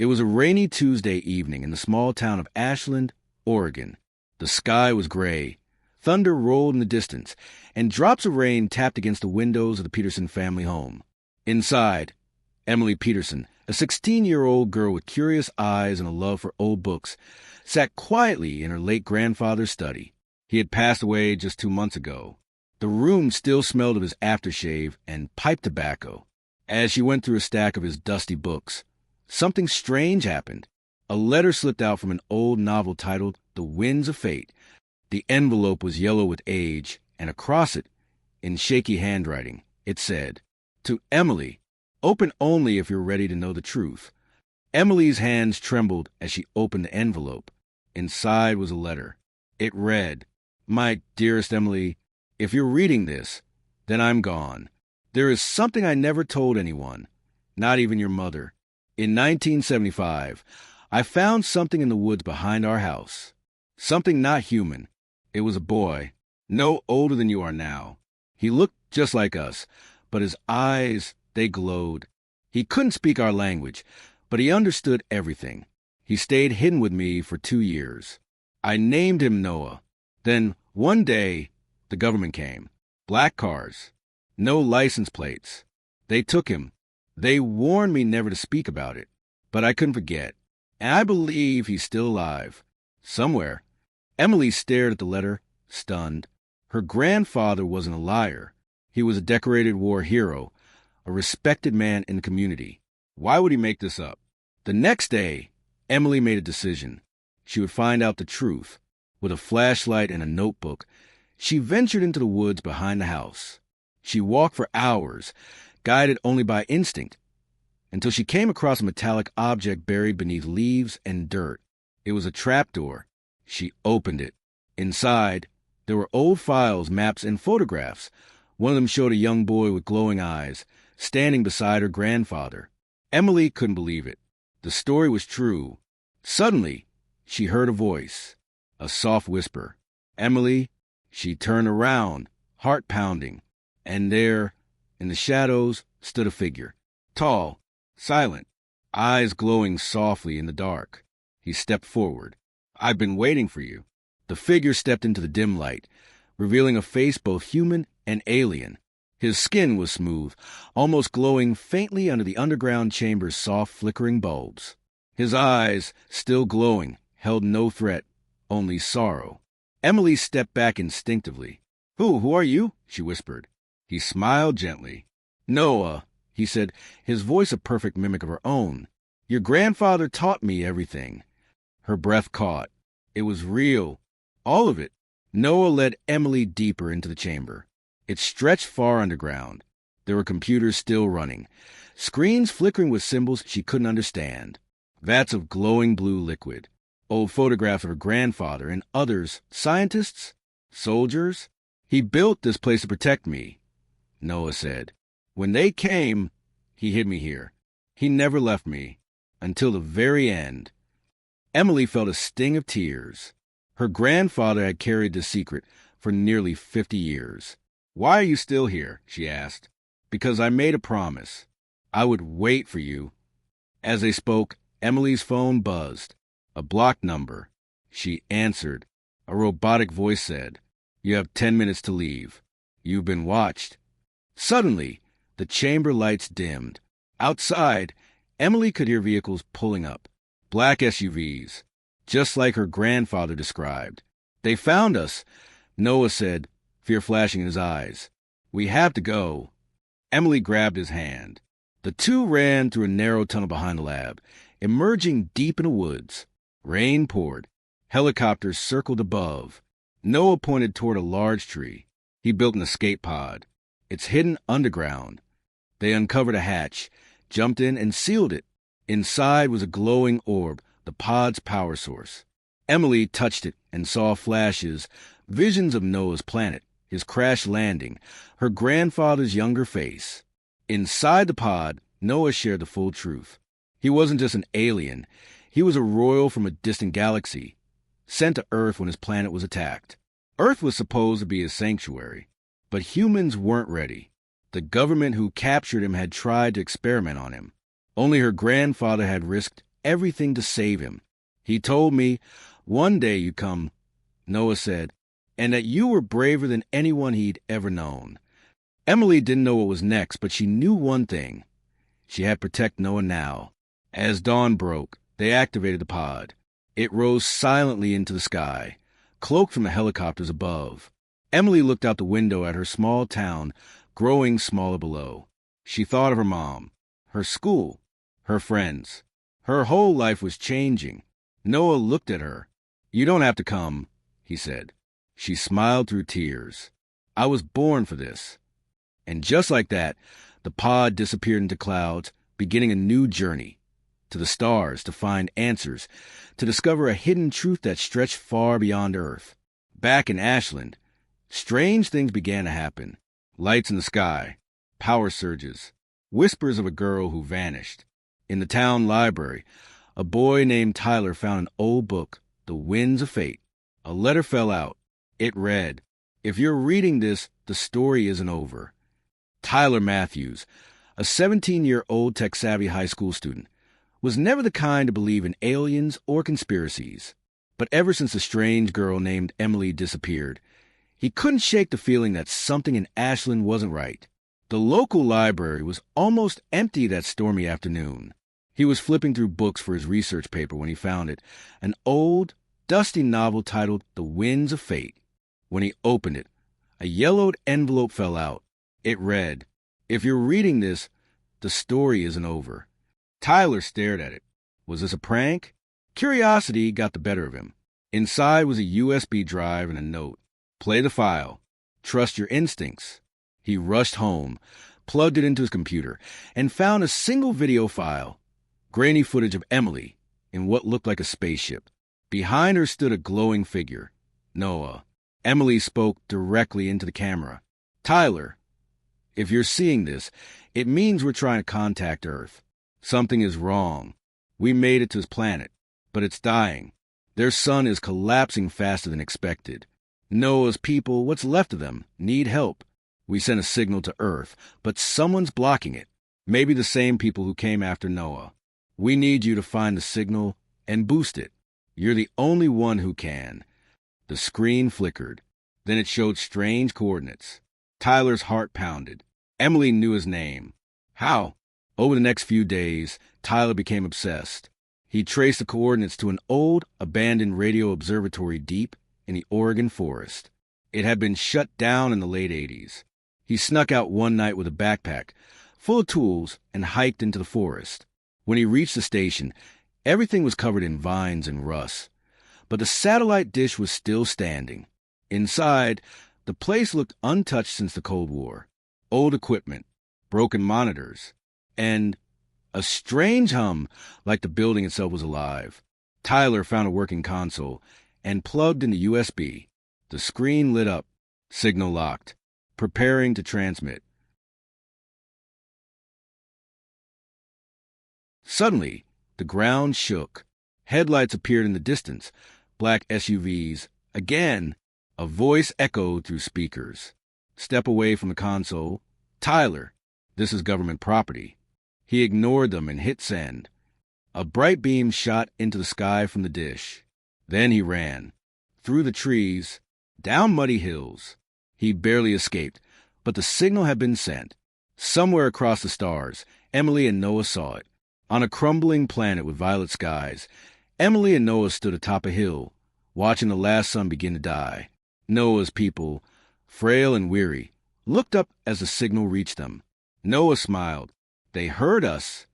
It was a rainy Tuesday evening in the small town of Ashland, Oregon. The sky was gray. Thunder rolled in the distance, and drops of rain tapped against the windows of the Peterson family home. Inside, Emily Peterson, a 16-year-old girl with curious eyes and a love for old books, sat quietly in her late grandfather's study. He had passed away just 2 months ago. The room still smelled of his aftershave and pipe tobacco. As she went through a stack of his dusty books, something strange happened. A letter slipped out from an old novel titled The Winds of Fate. The envelope was yellow with age, and across it, in shaky handwriting, it said, "To Emily, open only if you're ready to know the truth." Emily's hands trembled as she opened the envelope. Inside was a letter. It read, "My dearest Emily, if you're reading this, then I'm gone. There is something I never told anyone, not even your mother. In 1975, I found something in the woods behind our house. Something not human. It was a boy, no older than you are now. He looked just like us, but his eyes, they glowed. He couldn't speak our language, but he understood everything. He stayed hidden with me for 2 years. I named him Noah. Then, one day, the government came. Black cars. No license plates. They took him. They warned me never to speak about it, but I couldn't forget. And I believe he's still alive. Somewhere." Emily stared at the letter, stunned. Her grandfather wasn't a liar. He was a decorated war hero, a respected man in the community. Why would he make this up? The next day, Emily made a decision. She would find out the truth. With a flashlight and a notebook, she ventured into the woods behind the house. She walked for hours, guided only by instinct, until she came across a metallic object buried beneath leaves and dirt. It was a trapdoor. She opened it. Inside, there were old files, maps, and photographs. One of them showed a young boy with glowing eyes, standing beside her grandfather. Emily couldn't believe it. The story was true. Suddenly, she heard a voice, a soft whisper. "Emily." She turned around, heart pounding, and there, in the shadows, stood a figure. Tall, silent, eyes glowing softly in the dark. He stepped forward. "I've been waiting for you." The figure stepped into the dim light, revealing a face both human and alien. His skin was smooth, almost glowing faintly under the underground chamber's soft, flickering bulbs. His eyes, still glowing, held no threat, only sorrow. Emily stepped back instinctively. Who are you?" she whispered. He smiled gently. "Noah," he said, his voice a perfect mimic of her own. "Your grandfather taught me everything." Her breath caught. It was real. All of it. Noah led Emily deeper into the chamber. It stretched far underground. There were computers still running, screens flickering with symbols she couldn't understand, vats of glowing blue liquid, old photographs of her grandfather and others, scientists, soldiers. "He built this place to protect me," Noah said. "When they came, he hid me here. He never left me, until the very end." Emily felt a sting of tears. Her grandfather had carried the secret for nearly 50 years. "Why are you still here?" she asked. "Because I made a promise. I would wait for you." As they spoke, Emily's phone buzzed. A blocked number. She answered. A robotic voice said, "You have 10 minutes to leave. You've been watched." Suddenly, the chamber lights dimmed. Outside, Emily could hear vehicles pulling up. Black SUVs, just like her grandfather described. "They found us," Noah said, fear flashing in his eyes. "We have to go." Emily grabbed his hand. The two ran through a narrow tunnel behind the lab, emerging deep in the woods. Rain poured. Helicopters circled above. Noah pointed toward a large tree. He built an escape pod. It's hidden underground. They uncovered a hatch, jumped in, and sealed it. Inside was a glowing orb, the pod's power source. Emily touched it and saw flashes, visions of Noah's planet, his crash landing, her grandfather's younger face. Inside the pod, Noah shared the full truth. He wasn't just an alien. He was a royal from a distant galaxy, sent to Earth when his planet was attacked. Earth was supposed to be his sanctuary, but humans weren't ready. The government who captured him had tried to experiment on him. Only her grandfather had risked everything to save him. He told me, "One day you come," Noah said, "and that you were braver than anyone he'd ever known." Emily didn't know what was next, but she knew one thing. She had to protect Noah now. As dawn broke, they activated the pod. It rose silently into the sky, cloaked from the helicopters above. Emily looked out the window at her small town, growing smaller below. She thought of her mom, her school, her friends. Her whole life was changing. Noah looked at her. "You don't have to come," he said. She smiled through tears. "I was born for this." And just like that, the pod disappeared into clouds, beginning a new journey. To the stars to find answers, to discover a hidden truth that stretched far beyond Earth. Back in Ashland, strange things began to happen. Lights in the sky, power surges, whispers of a girl who vanished. In the town library, a boy named Tyler found an old book, The Winds of Fate. A letter fell out. It read, "If you're reading this, the story isn't over." Tyler Matthews, a 17-year-old tech-savvy high school student, was never the kind to believe in aliens or conspiracies. But ever since a strange girl named Emily disappeared, he couldn't shake the feeling that something in Ashland wasn't right. The local library was almost empty that stormy afternoon. He was flipping through books for his research paper when he found it, an old, dusty novel titled The Winds of Fate. When he opened it, a yellowed envelope fell out. It read, "If you're reading this, the story isn't over." Tyler stared at it. Was this a prank? Curiosity got the better of him. Inside was a USB drive and a note. "Play the file. Trust your instincts." He rushed home, plugged it into his computer, and found a single video file. Grainy footage of Emily in what looked like a spaceship. Behind her stood a glowing figure, Noah. Emily spoke directly into the camera. "Tyler, if you're seeing this, it means we're trying to contact Earth. Something is wrong. We made it to this planet, but it's dying. Their sun is collapsing faster than expected. Noah's people, what's left of them, need help. We sent a signal to Earth, but someone's blocking it. Maybe the same people who came after Noah. We need you to find the signal and boost it. You're the only one who can." The screen flickered. Then it showed strange coordinates. Tyler's heart pounded. Emily knew his name. How? Over the next few days, Tyler became obsessed. He traced the coordinates to an old, abandoned radio observatory deep in the Oregon forest. It had been shut down in the late 80s. He snuck out one night with a backpack, full of tools, and hiked into the forest. When he reached the station, everything was covered in vines and rust. But the satellite dish was still standing. Inside, the place looked untouched since the Cold War. Old equipment, broken monitors, and a strange hum like the building itself was alive. Tyler found a working console and plugged in the USB. The screen lit up, signal locked, preparing to transmit. Suddenly, the ground shook. Headlights appeared in the distance, black SUVs. Again, a voice echoed through speakers. Step away from the console. "Tyler, this is government property." He ignored them and hit send. A bright beam shot into the sky from the dish. Then he ran. Through the trees, down muddy hills. He barely escaped, but the signal had been sent. Somewhere across the stars, Emily and Noah saw it. On a crumbling planet with violet skies, Emily and Noah stood atop a hill, watching the last sun begin to die. Noah's people, frail and weary, looked up as the signal reached them. Noah smiled. They heard us.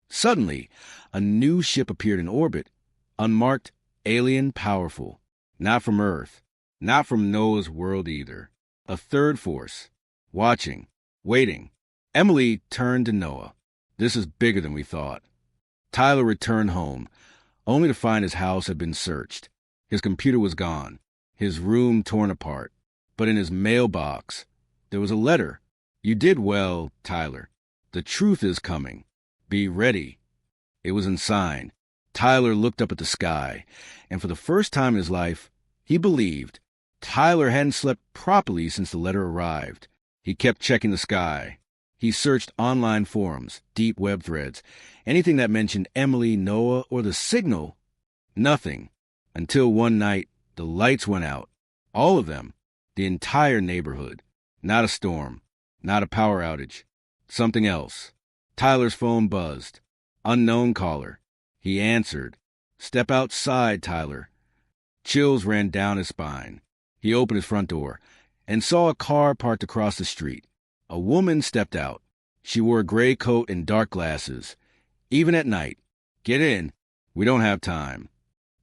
Suddenly, a new ship appeared in orbit, unmarked, alien, powerful. Not from Earth, not from Noah's world either. A third force, watching, waiting. Emily turned to Noah. "This is bigger than we thought." Tyler returned home, only to find his house had been searched. His computer was gone, his room torn apart. But in his mailbox, there was a letter. "You did well, Tyler. The truth is coming. Be ready." It was unsigned. Tyler looked up at the sky, and for the first time in his life, he believed. Tyler hadn't slept properly since the letter arrived. He kept checking the sky. He searched online forums, deep web threads, anything that mentioned Emily, Noah, or the signal. Nothing. Until one night, the lights went out. All of them. The entire neighborhood. Not a storm. Not a power outage. Something else. Tyler's phone buzzed. Unknown caller. He answered. "Step outside, Tyler." Chills ran down his spine. He opened his front door and saw a car parked across the street. A woman stepped out. She wore a gray coat and dark glasses. Even at night. "Get in. We don't have time."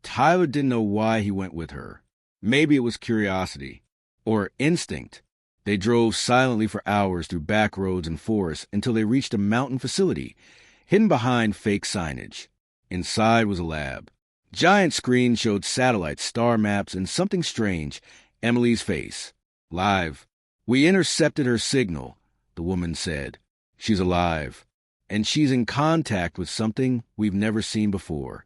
Tyler didn't know why he went with her. Maybe it was curiosity. Or instinct. They drove silently for hours through back roads and forests until they reached a mountain facility, hidden behind fake signage. Inside was a lab. Giant screens showed satellites, star maps, and something strange, Emily's face. "Live. We intercepted her signal," the woman said. "She's alive. And she's in contact with something we've never seen before."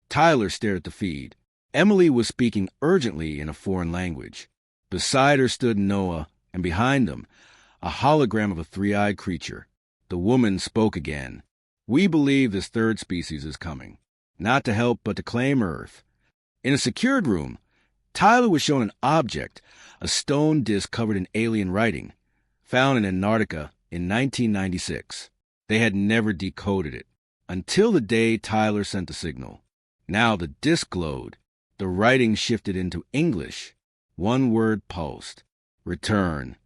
Tyler stared at the feed. Emily was speaking urgently in a foreign language. Beside her stood Noah, and behind them, a hologram of a three-eyed creature. The woman spoke again. "We believe this third species is coming. Not to help, but to claim Earth." In a secured room, Tyler was shown an object, a stone disk covered in alien writing, found in Antarctica in 1996. They had never decoded it, until the day Tyler sent the signal. Now the disk glowed. The writing shifted into English. One word pulsed. "Return."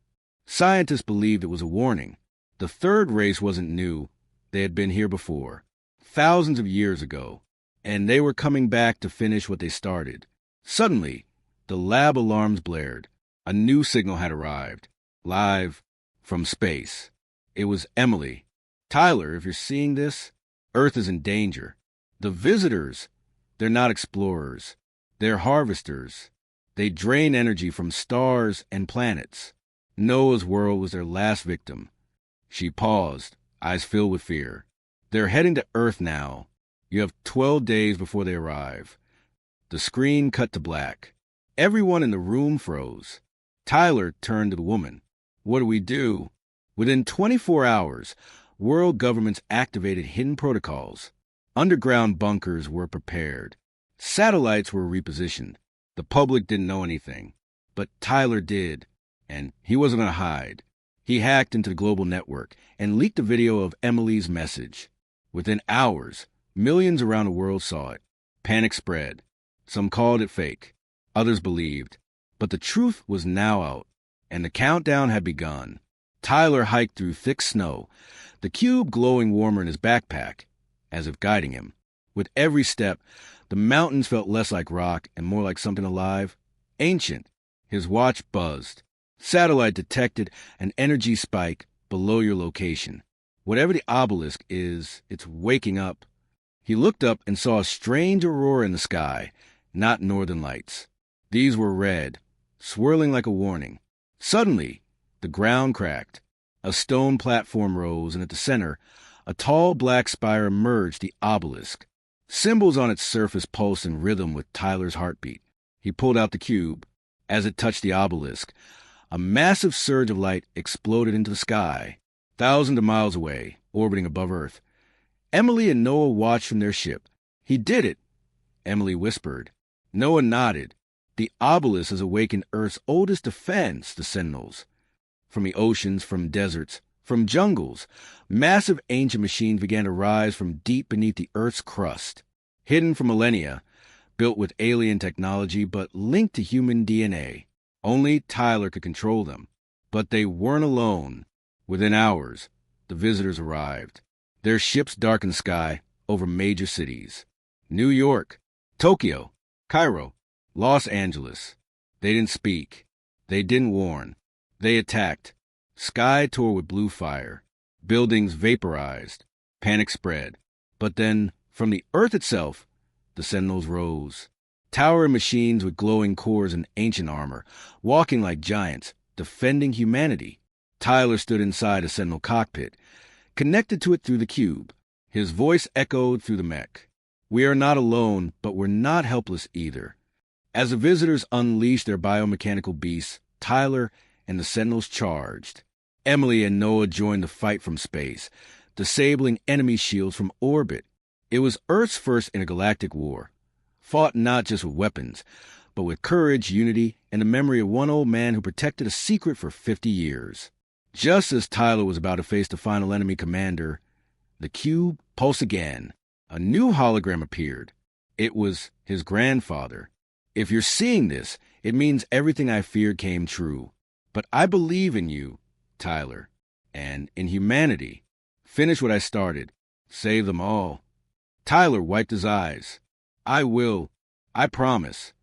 Scientists believed it was a warning. The third race wasn't new. They had been here before, thousands of years ago, and they were coming back to finish what they started. Suddenly, the lab alarms blared. A new signal had arrived. Live from space. It was Emily. "Tyler, if you're seeing this, Earth is in danger. The visitors, they're not explorers. They're harvesters. They drain energy from stars and planets. Noah's world was their last victim." She paused, eyes filled with fear. "They're heading to Earth now. You have 12 days before they arrive." The screen cut to black. Everyone in the room froze. Tyler turned to the woman. "What do we do?" Within 24 hours, world governments activated hidden protocols. Underground bunkers were prepared. Satellites were repositioned. The public didn't know anything. But Tyler did, and he wasn't going to hide. He hacked into the global network and leaked a video of Emily's message. Within hours, millions around the world saw it. Panic spread. Some called it fake. Others believed. But the truth was now out, and the countdown had begun. Tyler hiked through thick snow, the cube glowing warmer in his backpack, as if guiding him. With every step, the mountains felt less like rock and more like something alive, ancient. His watch buzzed. Satellite detected an energy spike below your location. Whatever the obelisk is, it's waking up. He looked up and saw a strange aurora in the sky, not northern lights. These were red, swirling like a warning. Suddenly, the ground cracked. A stone platform rose, and at the center, a tall black spire emerged, the obelisk. Symbols on its surface pulsed in rhythm with Tyler's heartbeat. He pulled out the cube. As it touched the obelisk, a massive surge of light exploded into the sky, thousands of miles away, orbiting above Earth. Emily and Noah watched from their ship. "He did it," Emily whispered. Noah nodded. "The obelisk has awakened Earth's oldest defense, the Sentinels. From the oceans, from deserts, from jungles, massive ancient machines began to rise from deep beneath the Earth's crust, hidden for millennia, built with alien technology but linked to human DNA. Only Tyler could control them. But they weren't alone. Within hours, the visitors arrived. Their ships darkened the sky over major cities. New York, Tokyo, Cairo, Los Angeles. They didn't speak. They didn't warn. They attacked. Sky tore with blue fire. Buildings vaporized. Panic spread. But then, from the Earth itself, the Sentinels rose. Towering machines with glowing cores and ancient armor, walking like giants, defending humanity. Tyler stood inside a Sentinel cockpit, connected to it through the cube. His voice echoed through the mech. "We are not alone, but we're not helpless either." As the visitors unleashed their biomechanical beasts, Tyler and the Sentinels charged. Emily and Noah joined the fight from space, disabling enemy shields from orbit. It was Earth's first intergalactic war, fought not just with weapons, but with courage, unity, and the memory of one old man who protected a secret for 50 years. Just as Tyler was about to face the final enemy commander, the cube pulsed again. A new hologram appeared. It was his grandfather. If you're seeing this, it means everything I feared came true. But I believe in you, Tyler, and in humanity. Finish what I started. Save them all. Tyler wiped his eyes. I will. I promise.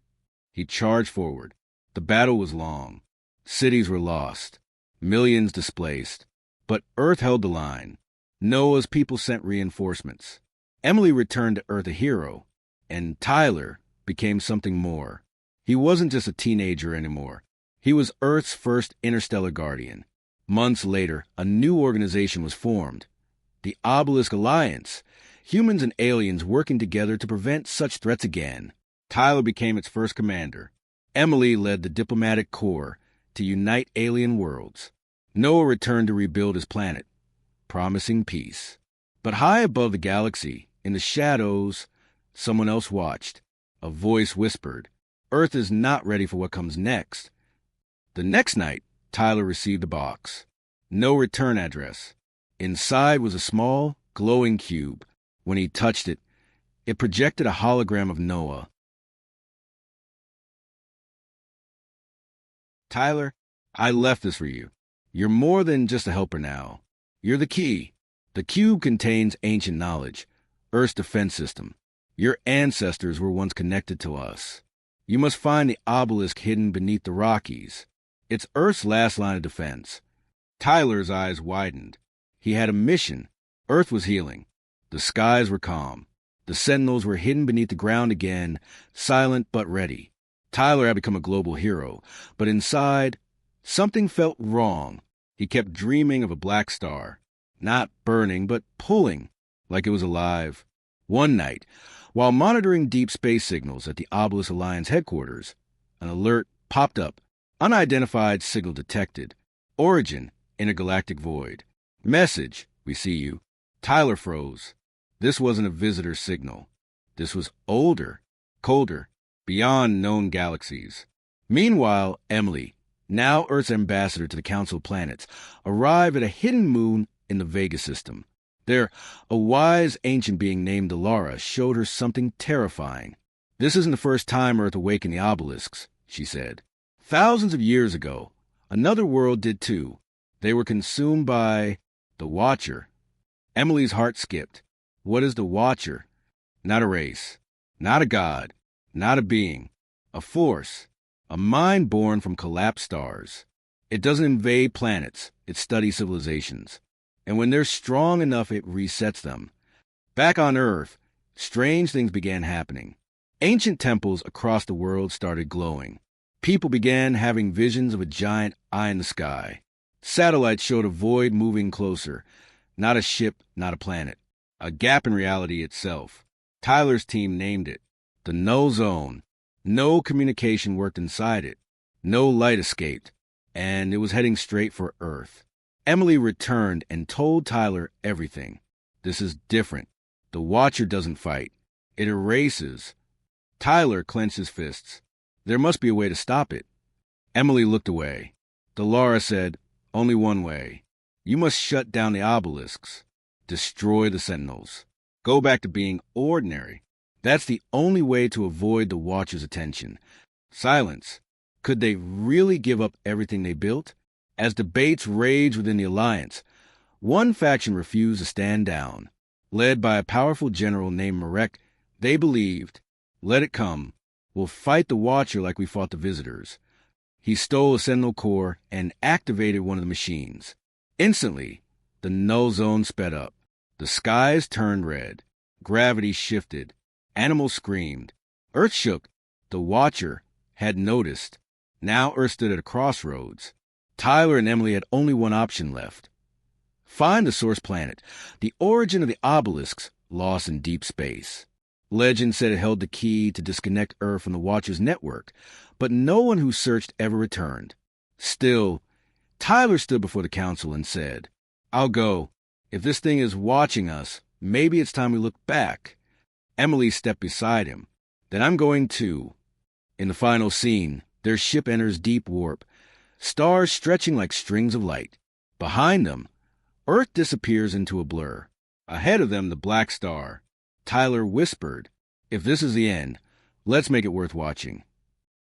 He charged forward. The battle was long. Cities were lost. Millions displaced. But Earth held the line. Noah's people sent reinforcements. Emily returned to Earth a hero, and Tyler became something more. He wasn't just a teenager anymore. He was Earth's first interstellar guardian. Months later, a new organization was formed. The Obelisk Alliance, humans and aliens working together to prevent such threats again. Tyler became its first commander. Emily led the diplomatic corps to unite alien worlds. Noah returned to rebuild his planet, promising peace. But high above the galaxy, in the shadows, someone else watched. A voice whispered, Earth is not ready for what comes next. The next night, Tyler received a box. No return address. Inside was a small, glowing cube. When he touched it, it projected a hologram of Noah. Tyler, I left this for you. You're more than just a helper now. You're the key. The cube contains ancient knowledge, Earth's defense system. Your ancestors were once connected to us. You must find the obelisk hidden beneath the Rockies. It's Earth's last line of defense. Tyler's eyes widened. He had a mission. Earth was healing. The skies were calm. The sentinels were hidden beneath the ground again, silent but ready. Tyler had become a global hero, but inside, something felt wrong. He kept dreaming of a black star, not burning, but pulling, like it was alive. One night, while monitoring deep space signals at the Obelisk Alliance headquarters, an alert popped up. Unidentified signal detected. Origin, intergalactic void. Message, we see you. Tyler froze. This wasn't a visitor signal. This was older, colder, beyond known galaxies. Meanwhile, Emily, now Earth's ambassador to the Council of Planets, arrived at a hidden moon in the Vega system. There, a wise ancient being named Alara showed her something terrifying. This isn't the first time Earth awakened the obelisks, she said. Thousands of years ago, another world did too. They were consumed by the Watcher. Emily's heart skipped. What is the Watcher? Not a race, not a god, not a being, a force, a mind born from collapsed stars. It doesn't invade planets, it studies civilizations. And when they're strong enough, it resets them. Back on Earth, strange things began happening. Ancient temples across the world started glowing. People began having visions of a giant eye in the sky. Satellites showed a void moving closer. Not a ship, not a planet. A gap in reality itself. Tyler's team named it the Null Zone. No communication worked inside it. No light escaped. And it was heading straight for Earth. Emily returned and told Tyler everything. This is different. The Watcher doesn't fight. It erases. Tyler clenched his fists. There must be a way to stop it. Emily looked away. Alara said, only one way. You must shut down the obelisks. Destroy the sentinels. Go back to being ordinary. That's the only way to avoid the Watcher's attention. Silence. Could they really give up everything they built? As debates raged within the Alliance, one faction refused to stand down. Led by a powerful general named Marek, they believed, let it come. We'll fight the Watcher like we fought the Visitors. He stole a Sentinel core and activated one of the machines. Instantly, the Null Zone sped up. The skies turned red. Gravity shifted. Animals screamed. Earth shook. The Watcher had noticed. Now Earth stood at a crossroads. Tyler and Emily had only one option left. Find the source planet, the origin of the obelisks lost in deep space. Legend said it held the key to disconnect Earth from the Watcher's network, but no one who searched ever returned. Still, Tyler stood before the council and said, "I'll go. If this thing is watching us, maybe it's time we look back." Emily stepped beside him. "Then I'm going too." In the final scene, their ship enters deep warp, stars stretching like strings of light. Behind them, Earth disappears into a blur. Ahead of them, the black star. Tyler whispered, "If this is the end, let's make it worth watching."